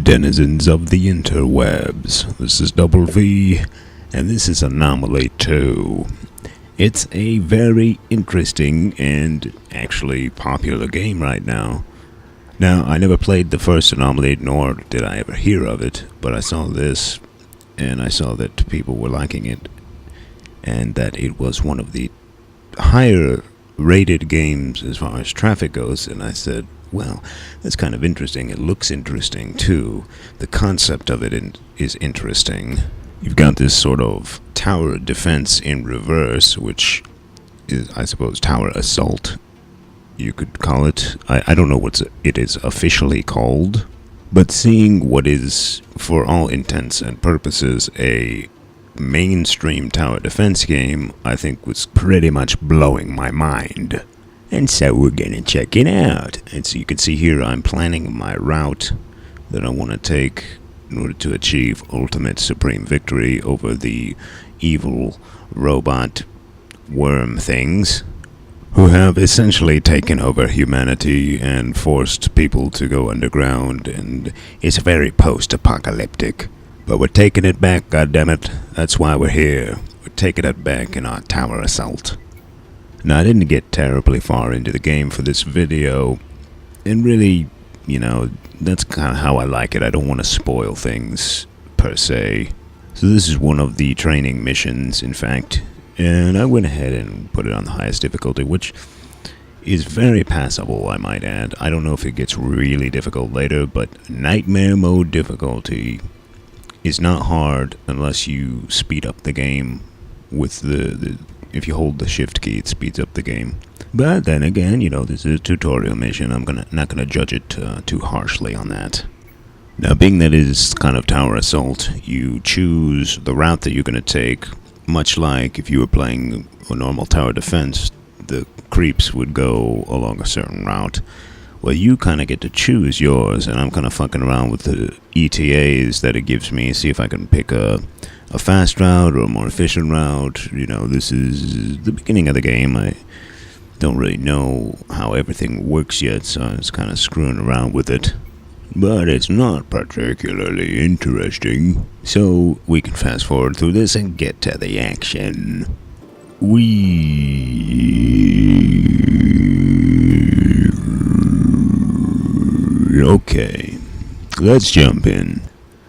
Denizens of the interwebs. This is Double V, and this is Anomaly 2. It's a very interesting and actually popular game right now. Now, I never played the first Anomaly, nor did I ever hear of it, but I saw this, and I saw that people were liking it, and that it was one of the higher rated games as far as traffic goes, and I said, well, that's kind of interesting. It looks interesting, too. The concept of it is interesting. You've got this sort of tower defense in reverse, which is, I suppose, tower assault, you could call it. I don't know what it is officially called, but seeing what is, for all intents and purposes, a mainstream tower defense game, I think was pretty much blowing my mind. And so we're gonna check it out. And so you can see here I'm planning my route that I want to take in order to achieve ultimate supreme victory over the evil robot worm things who have essentially taken over humanity and forced people to go underground, and it's very post-apocalyptic. But we're taking it back, goddammit. That's why we're here. We're taking it back in our tower assault. Now, I didn't get terribly far into the game for this video, and really, you know, that's kind of how I like it. I don't want to spoil things, per se. So this is one of the training missions, in fact, and I went ahead and put it on the highest difficulty, which is very passable, I might add. I don't know if it gets really difficult later, but Nightmare Mode difficulty is not hard unless you speed up the game with if you hold the shift key, it speeds up the game. But then again, you know, this is a tutorial mission. I'm not gonna judge it too harshly on that. Now, being that it is kind of tower assault, you choose the route that you're gonna take, much like if you were playing a normal tower defense, the creeps would go along a certain route. Well, you kind of get to choose yours, and I'm kind of fucking around with the ETAs that it gives me, see if I can pick a fast route or a more efficient route. You know, this is the beginning of the game. I don't really know how everything works yet, so I was kind of screwing around with it. But it's not particularly interesting, so we can fast forward through this and get to the action. Okay, let's jump in.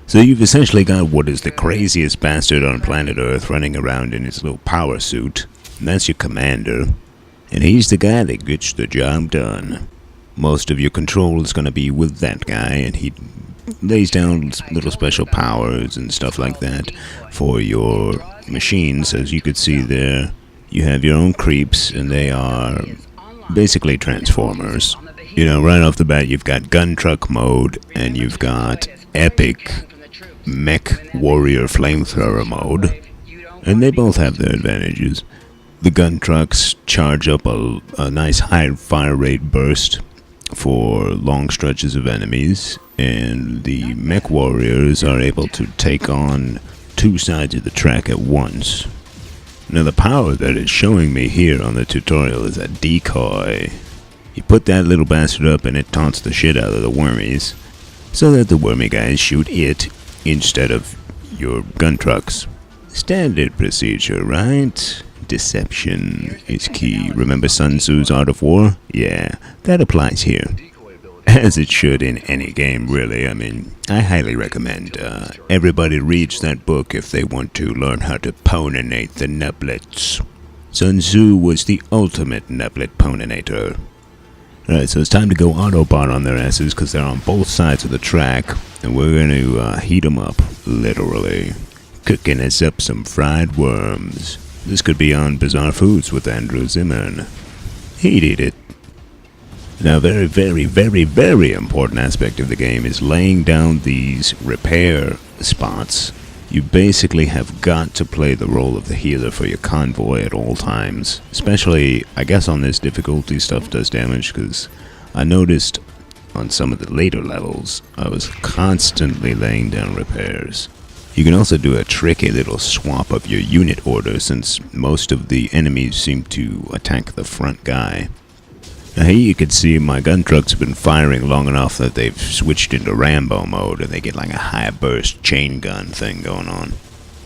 So you've essentially got what is the craziest bastard on planet Earth running around in his little power suit. And that's your commander. And he's the guy that gets the job done. Most of your control is going to be with that guy, and he lays down little special powers and stuff like that for your machines. As you could see there, you have your own creeps, and they are basically transformers. You know, right off the bat, you've got gun truck mode, and you've got epic mech warrior flamethrower mode, and they both have their advantages. The gun trucks charge up a nice high fire rate burst for long stretches of enemies, and the mech warriors are able to take on two sides of the track at once. Now, the power that it's showing me here on the tutorial is a decoy. You put that little bastard up and it taunts the shit out of the wormies, so that the wormy guys shoot it instead of your gun trucks. Standard procedure, right? Deception is key. Remember Sun Tzu's Art of War? Yeah, that applies here. As it should in any game, really. I mean, I highly recommend everybody reads that book if they want to learn how to ponenate the nublets. Sun Tzu was the ultimate nublet ponenator. Alright, so it's time to go Autobot on their asses, because they're on both sides of the track, and we're going to heat them up, literally. Cooking us up some fried worms. This could be on Bizarre Foods with Andrew Zimmern. He'd eat it. Now, very, very, very, very important aspect of the game is laying down these repair spots. You basically have got to play the role of the healer for your convoy at all times. Especially, I guess on this difficulty, stuff does damage, because I noticed on some of the later levels, I was constantly laying down repairs. You can also do a tricky little swap of your unit order, since most of the enemies seem to attack the front guy. Now here you can see my gun truck's been firing long enough that they've switched into Rambo mode and they get like a high burst chain gun thing going on,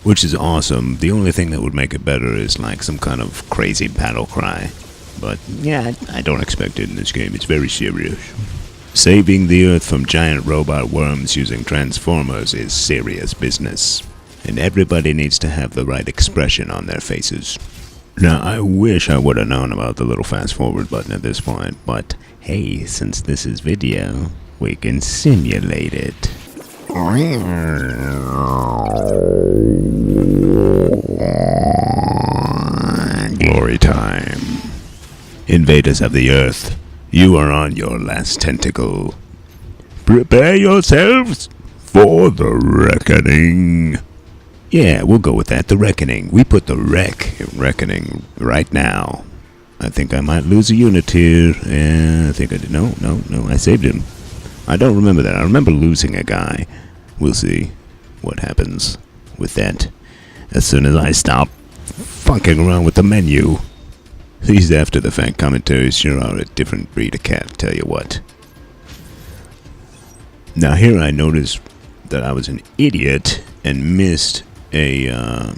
which is awesome. The only thing that would make it better is like some kind of crazy battle cry. But yeah, I don't expect it in this game. It's very serious. Saving the Earth from giant robot worms using transformers is serious business, and everybody needs to have the right expression on their faces. Now, I wish I would have known about the little fast forward button at this point, but hey, since this is video, we can simulate it. Glory time. Invaders of the Earth, you are on your last tentacle. Prepare yourselves for the reckoning. Yeah, we'll go with that, the reckoning. We put the reckoning right now. I think I might lose a unit here. I think I did. No, I saved him. I don't remember that. I remember losing a guy. We'll see what happens with that as soon as I stop fucking around with the menu. These after-the-fact commentaries sure are a different breed of cat, tell you what. Now here I noticed that I was an idiot and missed a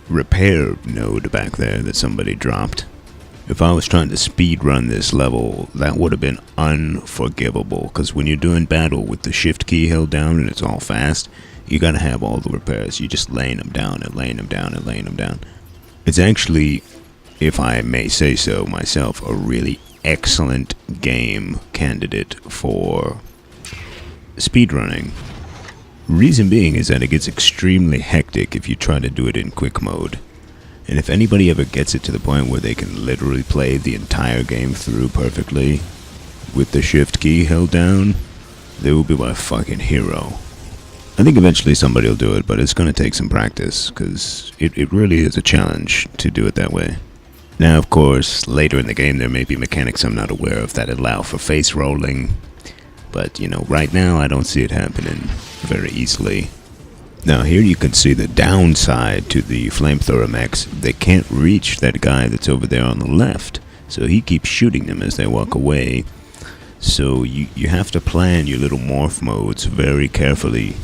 repair node back there that somebody dropped. If I was trying to speed run this level, that would have been unforgivable, because when you're doing battle with the shift key held down and it's all fast, you gotta have all the repairs. You're just laying them down and laying them down and laying them down. It's actually, if I may say so myself, a really excellent game candidate for speedrunning. Reason being is that it gets extremely hectic if you try to do it in quick mode. And if anybody ever gets it to the point where they can literally play the entire game through perfectly with the shift key held down, they will be my fucking hero. I think eventually somebody will do it, but it's going to take some practice, because it really is a challenge to do it that way. Now, of course, later in the game there may be mechanics I'm not aware of that allow for face rolling, but, you know, right now I don't see it happening very easily. Now here you can see the downside to the flamethrower mechs. They can't reach that guy that's over there on the left, so he keeps shooting them as they walk away. So you have to plan your little morph modes very carefully.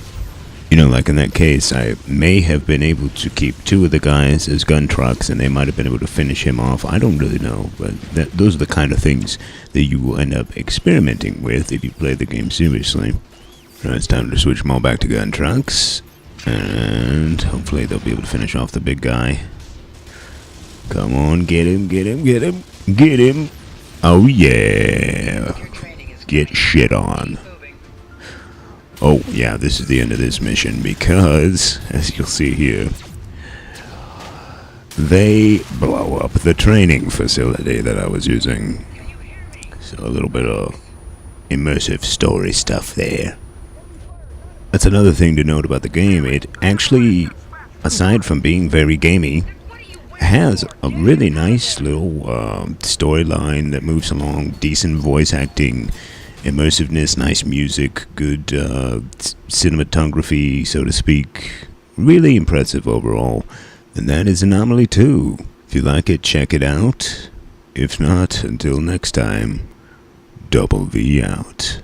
You know, like in that case, I may have been able to keep two of the guys as gun trucks, and they might have been able to finish him off. I don't really know, but those are the kind of things that you will end up experimenting with if you play the game seriously. Now it's time to switch them all back to gun trucks, and hopefully they'll be able to finish off the big guy. Come on, get him, get him, get him, get him. Oh yeah, get shit on. Oh, yeah, this is the end of this mission because, as you'll see here, they blow up the training facility that I was using. So a little bit of immersive story stuff there. That's another thing to note about the game. It actually, aside from being very gamey, has a really nice little storyline that moves along, decent voice acting, immersiveness, nice music, good cinematography, so to speak. Really impressive overall. And that is Anomaly 2. If you like it, check it out. If not, until next time, Double V out.